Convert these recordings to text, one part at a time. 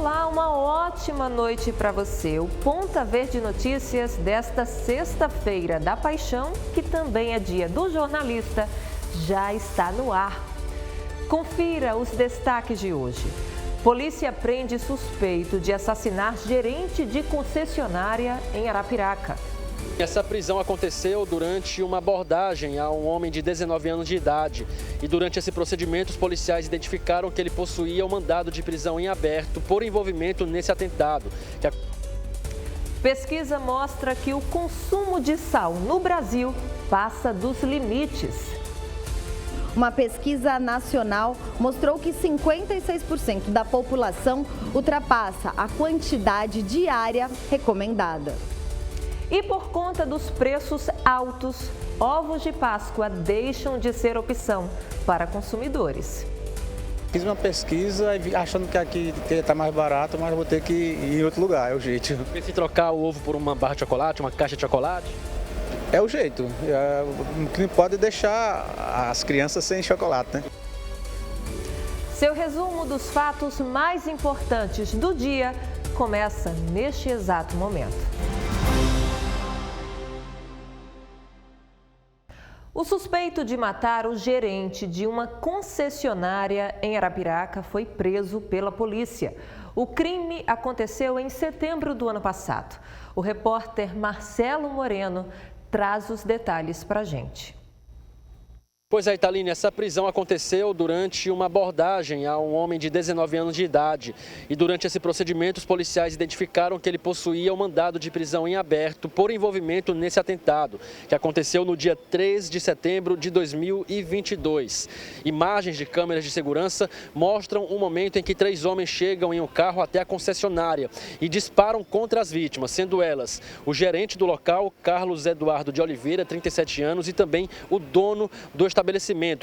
Olá, uma ótima noite para você. O Ponta Verde Notícias desta sexta-feira da Paixão, que também é dia do jornalista, já está no ar. Confira os destaques de hoje. Polícia prende suspeito de assassinar gerente de concessionária em Arapiraca. Essa prisão aconteceu durante uma abordagem a um homem de 19 anos de idade. E durante esse procedimento, os policiais identificaram que ele possuía um mandado de prisão em aberto por envolvimento nesse atentado. Pesquisa mostra que o consumo de sal no Brasil passa dos limites. Uma pesquisa nacional mostrou que 56% da população ultrapassa a quantidade diária recomendada. E por conta dos preços altos, ovos de Páscoa deixam de ser opção para consumidores. Fiz uma pesquisa achando que aqui está mais barato, mas vou ter que ir em outro lugar, é o jeito. Se trocar o ovo por uma barra de chocolate, uma caixa de chocolate? É o jeito. Não pode deixar as crianças sem chocolate, né? Seu resumo dos fatos mais importantes do dia começa neste exato momento. O suspeito de matar o gerente de uma concessionária em Arapiraca foi preso pela polícia. O crime aconteceu em setembro do ano passado. O repórter Marcelo Moreno traz os detalhes para a gente. Pois é, Italine, essa prisão aconteceu durante uma abordagem a um homem de 19 anos de idade. E durante esse procedimento, os policiais identificaram que ele possuía um mandado de prisão em aberto por envolvimento nesse atentado, que aconteceu no dia 3 de setembro de 2022. Imagens de câmeras de segurança mostram um momento em que 3 homens chegam em um carro até a concessionária e disparam contra as vítimas, sendo elas o gerente do local, Carlos Eduardo de Oliveira, 37 anos, e também o dono do estabelecimento,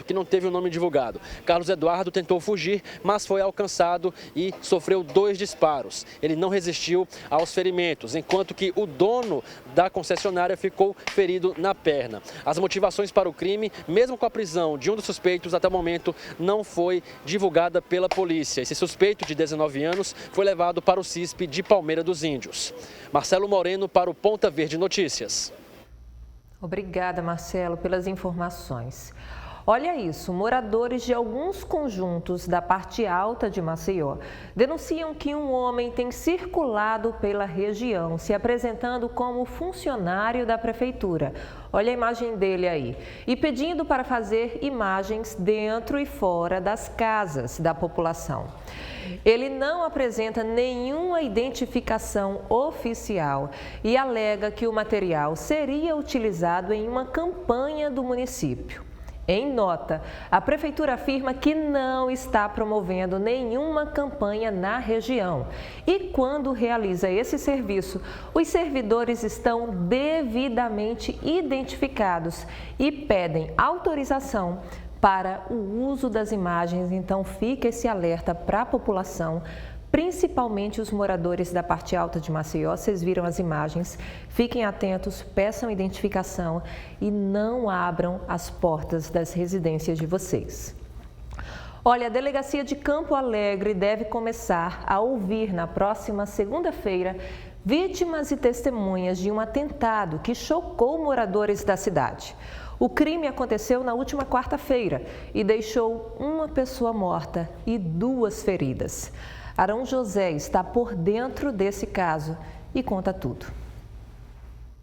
que não teve o nome divulgado. Carlos Eduardo tentou fugir, mas foi alcançado e sofreu 2 disparos. Ele não resistiu aos ferimentos, enquanto que o dono da concessionária ficou ferido na perna. As motivações para o crime, mesmo com a prisão de um dos suspeitos, até o momento não foi divulgada pela polícia. Esse suspeito, de 19 anos, foi levado para o CISP de Palmeira dos Índios. Marcelo Moreno para o Ponta Verde Notícias. Obrigada, Marcelo, pelas informações. Olha isso, moradores de alguns conjuntos da parte alta de Maceió denunciam que um homem tem circulado pela região, se apresentando como funcionário da prefeitura. Olha a imagem dele aí. E pedindo para fazer imagens dentro e fora das casas da população. Ele não apresenta nenhuma identificação oficial e alega que o material seria utilizado em uma campanha do município. Em nota, a prefeitura afirma que não está promovendo nenhuma campanha na região e, quando realiza esse serviço, os servidores estão devidamente identificados e pedem autorização para o uso das imagens. Então, fica esse alerta para a população, principalmente os moradores da parte alta de Maceió. Vocês viram as imagens, fiquem atentos, peçam identificação e não abram as portas das residências de vocês. Olha, a Delegacia de Campo Alegre deve começar a ouvir na próxima segunda-feira vítimas e testemunhas de um atentado que chocou moradores da cidade. O crime aconteceu na última quarta-feira e deixou uma pessoa morta e 2 feridas. Arão José está por dentro desse caso e conta tudo.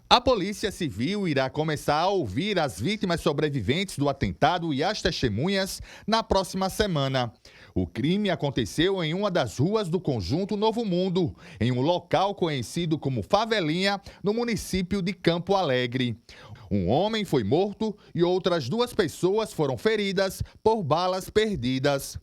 A Polícia Civil irá começar a ouvir as vítimas sobreviventes do atentado e as testemunhas na próxima semana. O crime aconteceu em uma das ruas do Conjunto Novo Mundo, em um local conhecido como Favelinha, no município de Campo Alegre. Um homem foi morto e outras 2 pessoas foram feridas por balas perdidas.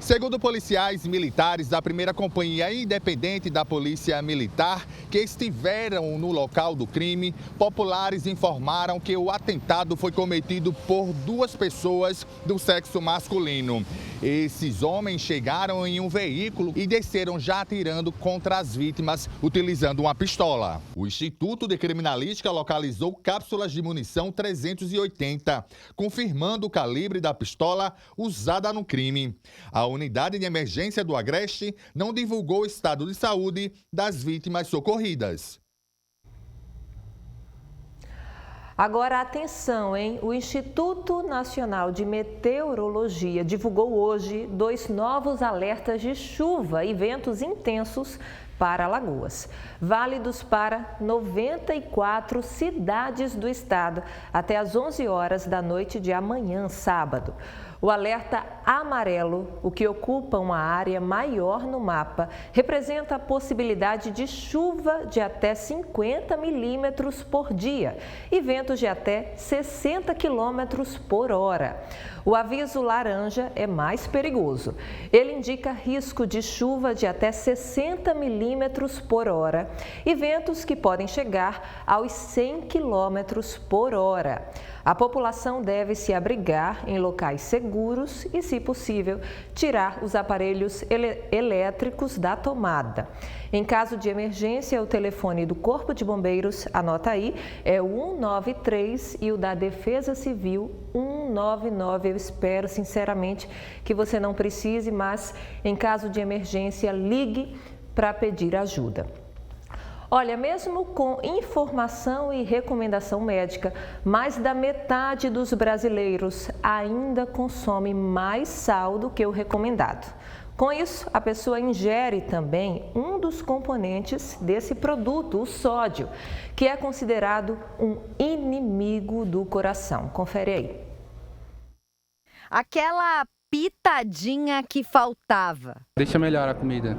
Segundo policiais militares da 1ª Companhia Independente da Polícia Militar, que estiveram no local do crime, populares informaram que o atentado foi cometido por 2 pessoas do sexo masculino. Esses homens chegaram em um veículo e desceram já atirando contra as vítimas, utilizando uma pistola. O Instituto de Criminalística localizou cápsulas de munição 380, confirmando o calibre da pistola usada no crime. A unidade de emergência do Agreste não divulgou o estado de saúde das vítimas socorridas. Agora, atenção, hein? O Instituto Nacional de Meteorologia divulgou hoje 2 novos alertas de chuva e ventos intensos para Alagoas, válidos para 94 cidades do estado até às 11 horas da noite de amanhã, sábado. O alerta amarelo, o que ocupa uma área maior no mapa, representa a possibilidade de chuva de até 50 milímetros por dia e ventos de até 60 quilômetros por hora. O aviso laranja é mais perigoso. Ele indica risco de chuva de até 60 milímetros por hora e ventos que podem chegar aos 100 quilômetros por hora. A população deve se abrigar em locais seguros e, se possível, tirar os aparelhos elétricos da tomada. Em caso de emergência, o telefone do Corpo de Bombeiros, anota aí, é o 193 e o da Defesa Civil 199. Eu espero, sinceramente, que você não precise, mas em caso de emergência, ligue para pedir ajuda. Olha, mesmo com informação e recomendação médica, mais da metade dos brasileiros ainda consome mais sal do que o recomendado. Com isso, a pessoa ingere também um dos componentes desse produto, o sódio, que é considerado um inimigo do coração. Confere aí. Aquela pitadinha que faltava. Deixa melhor a comida.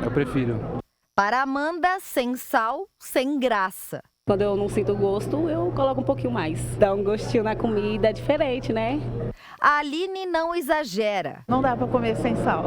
Eu prefiro. Para Amanda, sem sal, sem graça. Quando eu não sinto gosto, eu coloco um pouquinho mais. Dá um gostinho na comida diferente, né? A Aline não exagera. Não dá para comer sem sal.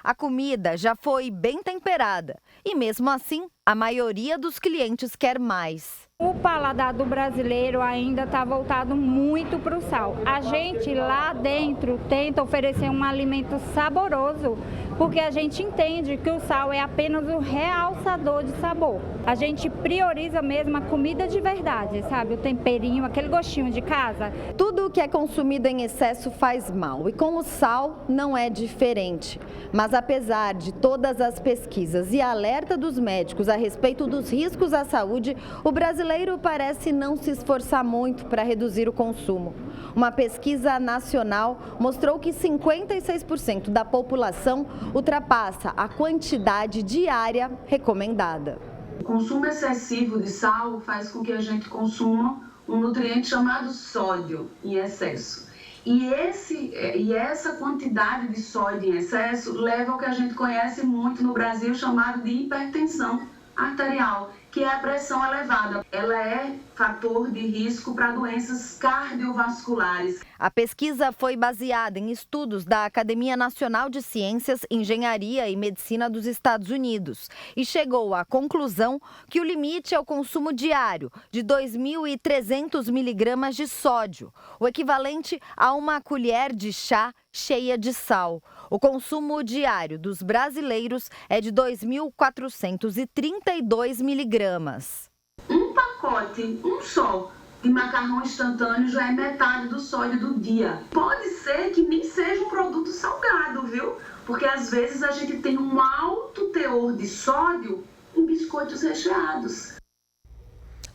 A comida já foi bem temperada e mesmo assim, a maioria dos clientes quer mais. O paladar do brasileiro ainda está voltado muito para o sal. A gente lá dentro tenta oferecer um alimento saboroso, porque a gente entende que o sal é apenas um realçador de sabor. A gente prioriza mesmo a comida de verdade, sabe? O temperinho, aquele gostinho de casa. Tudo que é consumido em excesso faz mal e com o sal não é diferente. Mas apesar de todas as pesquisas e alerta dos médicos a respeito dos riscos à saúde, o brasileiro parece não se esforçar muito para reduzir o consumo. Uma pesquisa nacional mostrou que 56% da população ultrapassa a quantidade diária recomendada. O consumo excessivo de sal faz com que a gente consuma um nutriente chamado sódio em excesso. E essa quantidade de sódio em excesso leva ao que a gente conhece muito no Brasil chamado de hipertensão arterial, que é a pressão elevada. Ela é fator de risco para doenças cardiovasculares. A pesquisa foi baseada em estudos da Academia Nacional de Ciências, Engenharia e Medicina dos Estados Unidos e chegou à conclusão que o limite é o consumo diário de 2.300 miligramas de sódio, o equivalente a uma colher de chá cheia de sal. O consumo diário dos brasileiros é de 2.432 miligramas. Um pacote, um só, de macarrão instantâneo já é metade do sódio do dia. Pode ser que nem seja um produto salgado, viu? Porque às vezes a gente tem um alto teor de sódio em biscoitos recheados.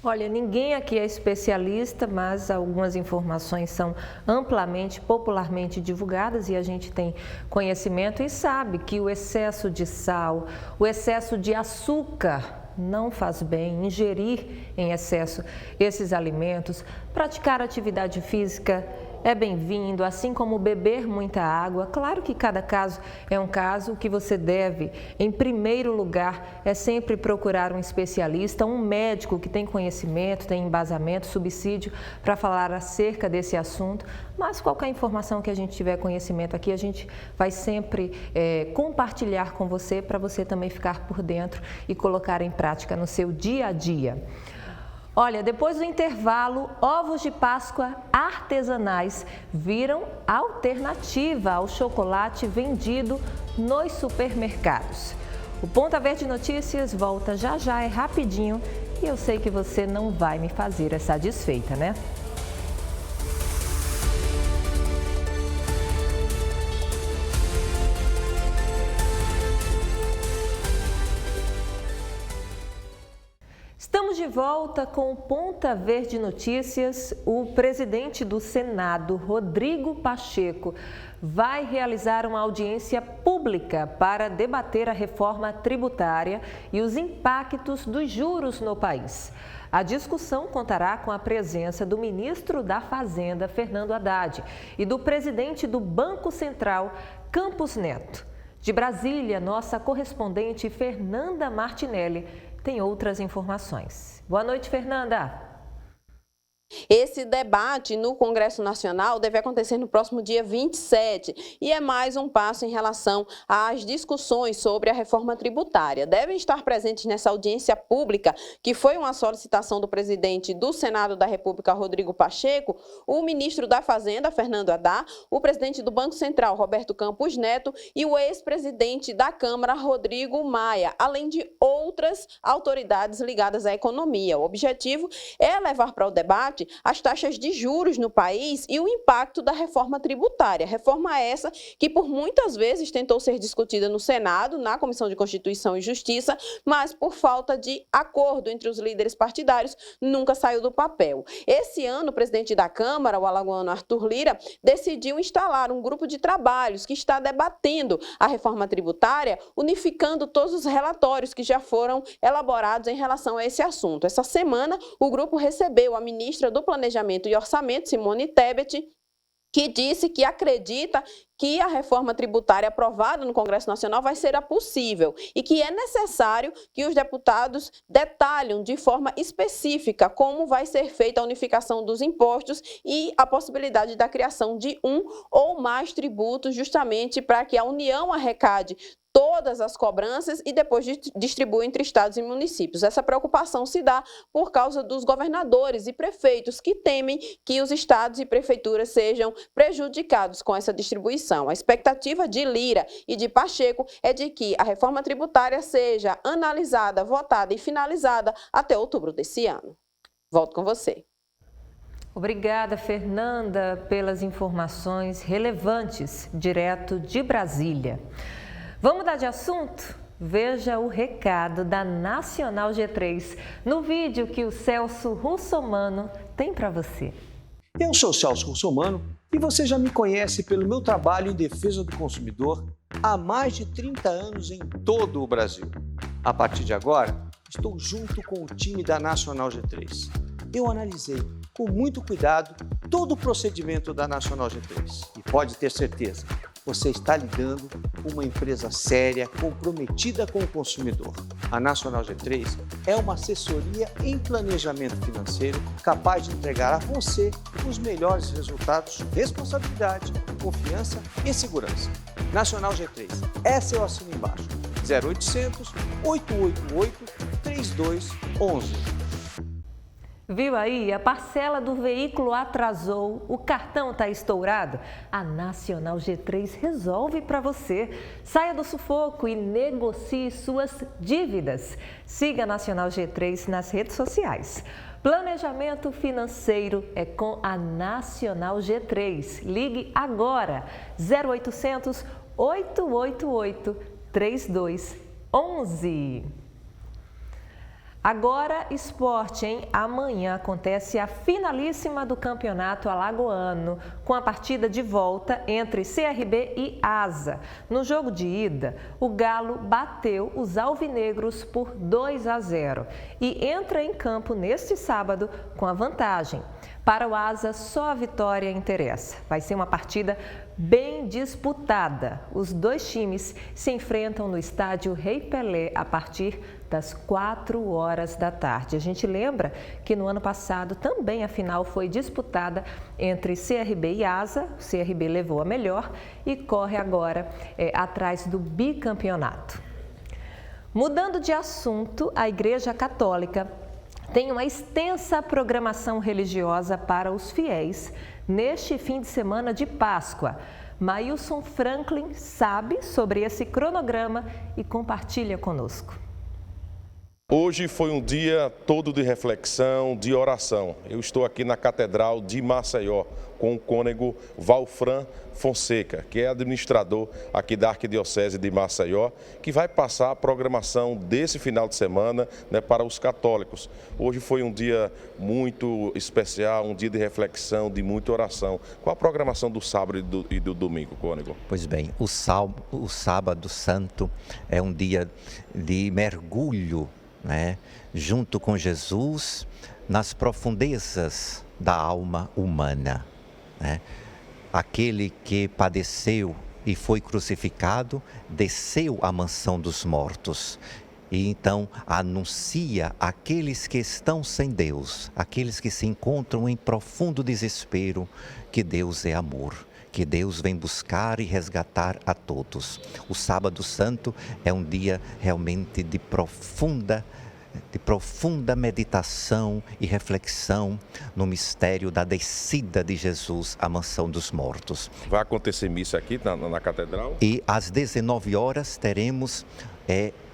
Olha, ninguém aqui é especialista, mas algumas informações são amplamente, popularmente divulgadas e a gente tem conhecimento e sabe que o excesso de sal, o excesso de açúcar não faz bem. Ingerir em excesso esses alimentos, praticar atividade física é bem-vindo, assim como beber muita água. Claro que cada caso é um caso. O que você deve, em primeiro lugar, é sempre procurar um especialista, um médico que tem conhecimento, tem embasamento, subsídio para falar acerca desse assunto. Mas qualquer informação que a gente tiver conhecimento aqui, a gente vai sempre compartilhar com você para você também ficar por dentro e colocar em prática no seu dia a dia. Olha, depois do intervalo, ovos de Páscoa artesanais viram alternativa ao chocolate vendido nos supermercados. O Ponta Verde Notícias volta já já, é rapidinho, e eu sei que você não vai me fazer essa desfeita, né? Estamos de volta com o Ponta Verde Notícias. O presidente do Senado, Rodrigo Pacheco, vai realizar uma audiência pública para debater a reforma tributária e os impactos dos juros no país. A discussão contará com a presença do ministro da Fazenda, Fernando Haddad, e do presidente do Banco Central, Campos Neto. De Brasília, nossa correspondente Fernanda Martinelli tem outras informações. Boa noite, Fernanda. Esse debate no Congresso Nacional deve acontecer no próximo dia 27 e é mais um passo em relação às discussões sobre a reforma tributária. Devem estar presentes nessa audiência pública, que foi uma solicitação do presidente do Senado da República, Rodrigo Pacheco, o ministro da Fazenda, Fernando Haddad, o presidente do Banco Central, Roberto Campos Neto, e o ex-presidente da Câmara, Rodrigo Maia, além de outras autoridades ligadas à economia. O objetivo é levar para o debate as taxas de juros no país e o impacto da reforma tributária. Reforma essa que por muitas vezes tentou ser discutida no Senado, na Comissão de Constituição e Justiça, mas por falta de acordo entre os líderes partidários, nunca saiu do papel. Esse ano, o presidente da Câmara, o alagoano Arthur Lira, decidiu instalar um grupo de trabalhos que está debatendo a reforma tributária, unificando todos os relatórios que já foram elaborados em relação a esse assunto. Essa semana, o grupo recebeu a ministra do Planejamento e Orçamento, Simone Tebet, que disse que acredita que a reforma tributária aprovada no Congresso Nacional vai ser a possível e que é necessário que os deputados detalhem de forma específica como vai ser feita a unificação dos impostos e a possibilidade da criação de um ou mais tributos, justamente para que a União arrecade todas as cobranças e depois distribui entre estados e municípios. Essa preocupação se dá por causa dos governadores e prefeitos que temem que os estados e prefeituras sejam prejudicados com essa distribuição. A expectativa de Lira e de Pacheco é de que a reforma tributária seja analisada, votada e finalizada até outubro desse ano. Volto com você. Obrigada, Fernanda, pelas informações relevantes, direto de Brasília. Vamos mudar de assunto? Veja o recado da Nacional G3 no vídeo que o Celso Russomano tem para você. Eu sou Celso Russomano e você já me conhece pelo meu trabalho em defesa do consumidor há mais de 30 anos em todo o Brasil. A partir de agora, estou junto com o time da Nacional G3. Eu analisei com muito cuidado todo o procedimento da Nacional G3 e pode ter certeza, você está lidando com uma empresa séria, comprometida com o consumidor. A Nacional G3 é uma assessoria em planejamento financeiro capaz de entregar a você os melhores resultados, responsabilidade, confiança e segurança. Nacional G3, essa eu assino embaixo. 0800 888 3211. Viu aí? A parcela do veículo atrasou, o cartão está estourado? A Nacional G3 resolve para você. Saia do sufoco e negocie suas dívidas. Siga a Nacional G3 nas redes sociais. Planejamento financeiro é com a Nacional G3. Ligue agora, 0800 888 3211. Agora, esporte, hein? Amanhã acontece a finalíssima do Campeonato Alagoano, com a partida de volta entre CRB e Asa. No jogo de ida, o Galo bateu os alvinegros por 2-0 e entra em campo neste sábado com a vantagem. Para o Asa, só a vitória interessa. Vai ser uma partida bem disputada. Os dois times se enfrentam no estádio Rei Pelé a partir das 4 horas da tarde. A gente lembra que no ano passado também a final foi disputada entre CRB e Asa. O CRB levou a melhor e corre agora atrás do bicampeonato. Mudando de assunto, a Igreja Católica tem uma extensa programação religiosa para os fiéis neste fim de semana de Páscoa. Mailson Franklin sabe sobre esse cronograma e compartilha conosco. Hoje foi um dia todo de reflexão, de oração. Eu estou aqui na Catedral de Maceió com o cônego Valfran Fonseca, que é administrador aqui da Arquidiocese de Maceió, que vai passar a programação desse final de semana, né, para os católicos. Hoje foi um dia muito especial, um dia de reflexão, de muita oração. Qual a programação do sábado e do domingo, cônego? Pois bem, o sábado santo é um dia de mergulho, né, junto com Jesus nas profundezas da alma humana, né? Aquele que padeceu e foi crucificado, desceu à mansão dos mortos e então anuncia àqueles que estão sem Deus, aqueles que se encontram em profundo desespero, que Deus é amor, que Deus vem buscar e resgatar a todos. O Sábado Santo é um dia realmente de profunda meditação e reflexão no mistério da descida de Jesus à mansão dos mortos. Vai acontecer missa aqui na Catedral? E às 19 horas teremos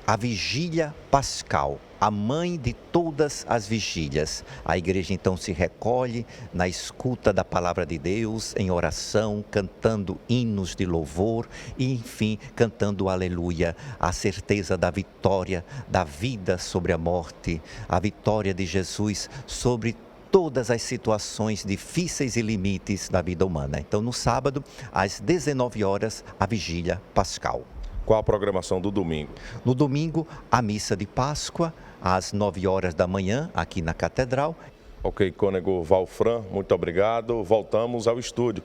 a Vigília Pascal, a mãe de todas as vigílias. A igreja então se recolhe na escuta da palavra de Deus, em oração, cantando hinos de louvor e, enfim, cantando o aleluia, a certeza da vitória da vida sobre a morte, a vitória de Jesus sobre todas as situações difíceis e limites da vida humana. Então, no sábado, às 19 horas, a Vigília Pascal. Qual a programação do domingo? No domingo, a missa de Páscoa, às 9 horas da manhã, aqui na Catedral. Ok, cônego Valfran, muito obrigado. Voltamos ao estúdio.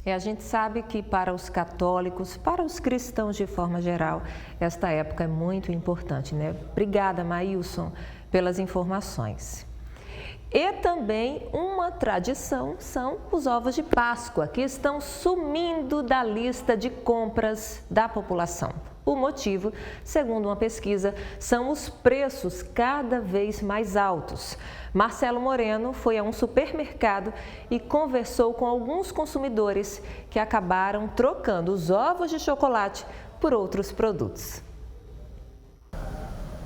A gente sabe que para os católicos, para os cristãos de forma geral, esta época é muito importante, né? Obrigada, Mailson, pelas informações. E também uma tradição são os ovos de Páscoa, que estão sumindo da lista de compras da população. O motivo, segundo uma pesquisa, são os preços cada vez mais altos. Marcelo Moreno foi a um supermercado e conversou com alguns consumidores que acabaram trocando os ovos de chocolate por outros produtos.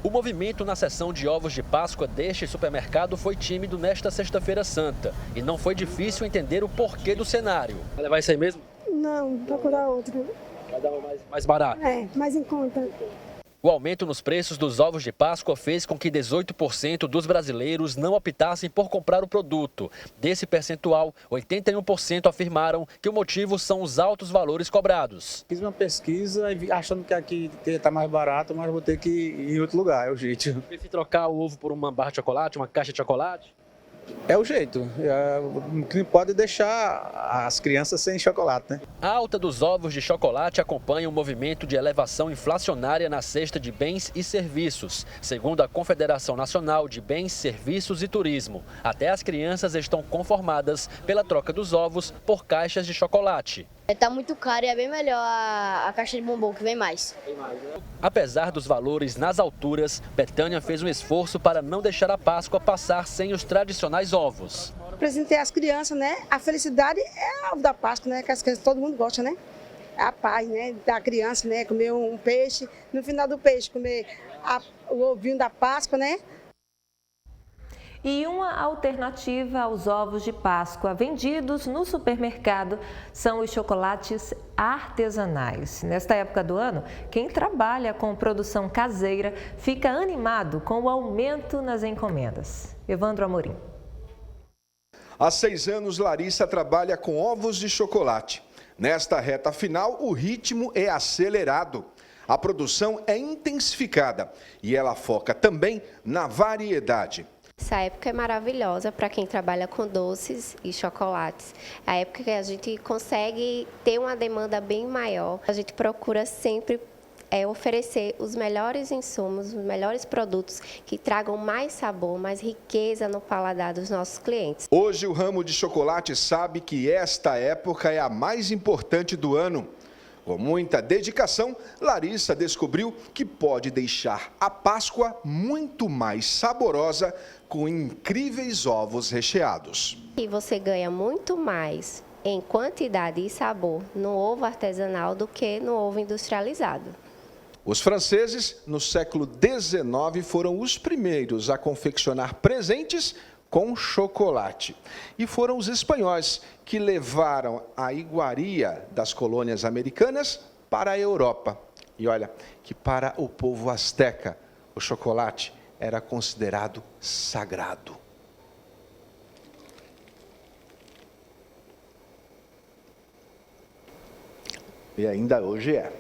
O movimento na seção de ovos de Páscoa deste supermercado foi tímido nesta sexta-feira santa. E não foi difícil entender o porquê do cenário. Vai levar isso aí mesmo? Não, procurar outro. Vai dar mais barato? É, mais em conta. O aumento nos preços dos ovos de Páscoa fez com que 18% dos brasileiros não optassem por comprar o produto. Desse percentual, 81% afirmaram que o motivo são os altos valores cobrados. Fiz uma pesquisa achando que aqui está mais barato, mas vou ter que ir em outro lugar, é o jeito. Se trocar o ovo por uma barra de chocolate, uma caixa de chocolate? É o jeito, não pode deixar as crianças sem chocolate, né? A alta dos ovos de chocolate acompanha o movimento de elevação inflacionária na cesta de bens e serviços, segundo a Confederação Nacional de Bens, Serviços e Turismo. Até as crianças estão conformadas pela troca dos ovos por caixas de chocolate. Está muito caro e é bem melhor a caixa de bombom, que vem mais. Apesar dos valores nas alturas, Betânia fez um esforço para não deixar a Páscoa passar sem os tradicionais ovos. Presentei as crianças, né? A felicidade é a ovo da Páscoa, né? Que as crianças todo mundo gosta, né? A paz, né? Da criança, né? Comer um peixe, no final do peixe comer o ovinho da Páscoa, né? E uma alternativa aos ovos de Páscoa vendidos no supermercado são os chocolates artesanais. Nesta época do ano, quem trabalha com produção caseira fica animado com o aumento nas encomendas. Evandro Amorim. Há 6 anos, Larissa trabalha com ovos de chocolate. Nesta reta final, o ritmo é acelerado. A produção é intensificada e ela foca também na variedade. Essa época é maravilhosa para quem trabalha com doces e chocolates. É a época que a gente consegue ter uma demanda bem maior. A gente procura sempre oferecer os melhores insumos, os melhores produtos que tragam mais sabor, mais riqueza no paladar dos nossos clientes. Hoje o ramo de chocolate sabe que esta época é a mais importante do ano. Com muita dedicação, Larissa descobriu que pode deixar a Páscoa muito mais saborosa com incríveis ovos recheados. E você ganha muito mais em quantidade e sabor no ovo artesanal do que no ovo industrializado. Os franceses, no século XIX, foram os primeiros a confeccionar presentes com chocolate. E foram os espanhóis que levaram a iguaria das colônias americanas para a Europa. E olha que para o povo asteca, o chocolate era considerado sagrado. E ainda hoje é.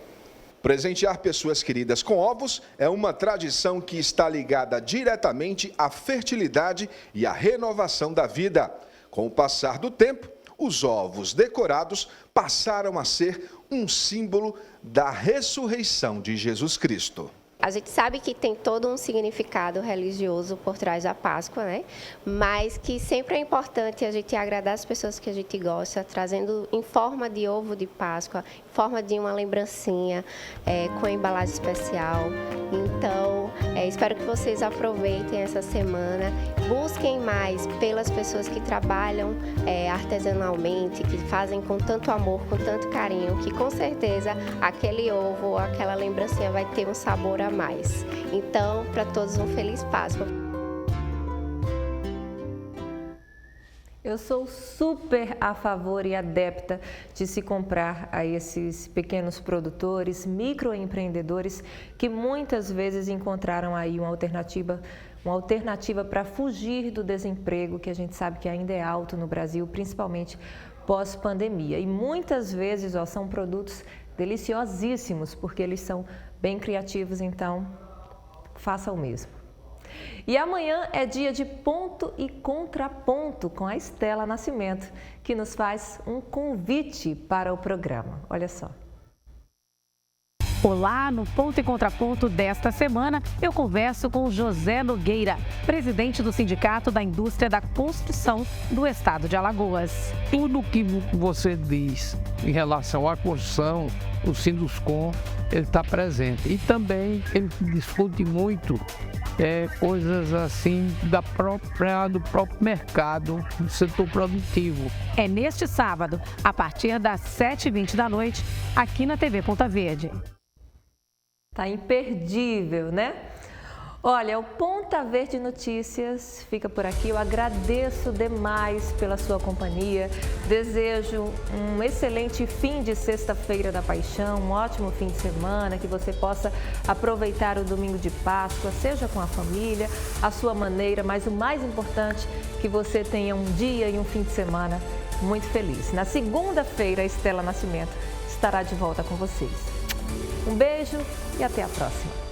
Presentear pessoas queridas com ovos é uma tradição que está ligada diretamente à fertilidade e à renovação da vida. Com o passar do tempo, os ovos decorados passaram a ser um símbolo da ressurreição de Jesus Cristo. A gente sabe que tem todo um significado religioso por trás da Páscoa, né? Mas que sempre é importante a gente agradar as pessoas que a gente gosta, trazendo em forma de ovo de Páscoa, em forma de uma lembrancinha, com embalagem especial. Então, espero que vocês aproveitem essa semana, busquem mais pelas pessoas que trabalham artesanalmente, que fazem com tanto amor, com tanto carinho, que com certeza aquele ovo, aquela lembrancinha vai ter um sabor a mais. Então, para todos, um feliz Páscoa. Eu sou super a favor e adepta de se comprar a esses pequenos produtores, microempreendedores, que muitas vezes encontraram aí uma alternativa para fugir do desemprego, que a gente sabe que ainda é alto no Brasil, principalmente pós-pandemia. E muitas vezes são produtos deliciosíssimos, porque eles são bem criativos, então faça o mesmo. E amanhã é dia de ponto e contraponto com a Estela Nascimento, que nos faz um convite para o programa. Olha só. Olá, no Ponto e Contraponto desta semana, eu converso com José Nogueira, presidente do Sindicato da Indústria da Construção do Estado de Alagoas. Tudo que você diz em relação à construção, o Sinduscon, ele está presente. E também ele discute muito coisas assim do próprio mercado, do setor produtivo. É neste sábado, a partir das 7h20 da noite, aqui na TV Ponta Verde. Tá imperdível, né? Olha, o Ponta Verde Notícias fica por aqui. Eu agradeço demais pela sua companhia. Desejo um excelente fim de sexta-feira da paixão, um ótimo fim de semana, que você possa aproveitar o domingo de Páscoa, seja com a família, a sua maneira, mas o mais importante, que você tenha um dia e um fim de semana muito feliz. Na segunda-feira, a Estela Nascimento estará de volta com vocês. Um beijo e até a próxima.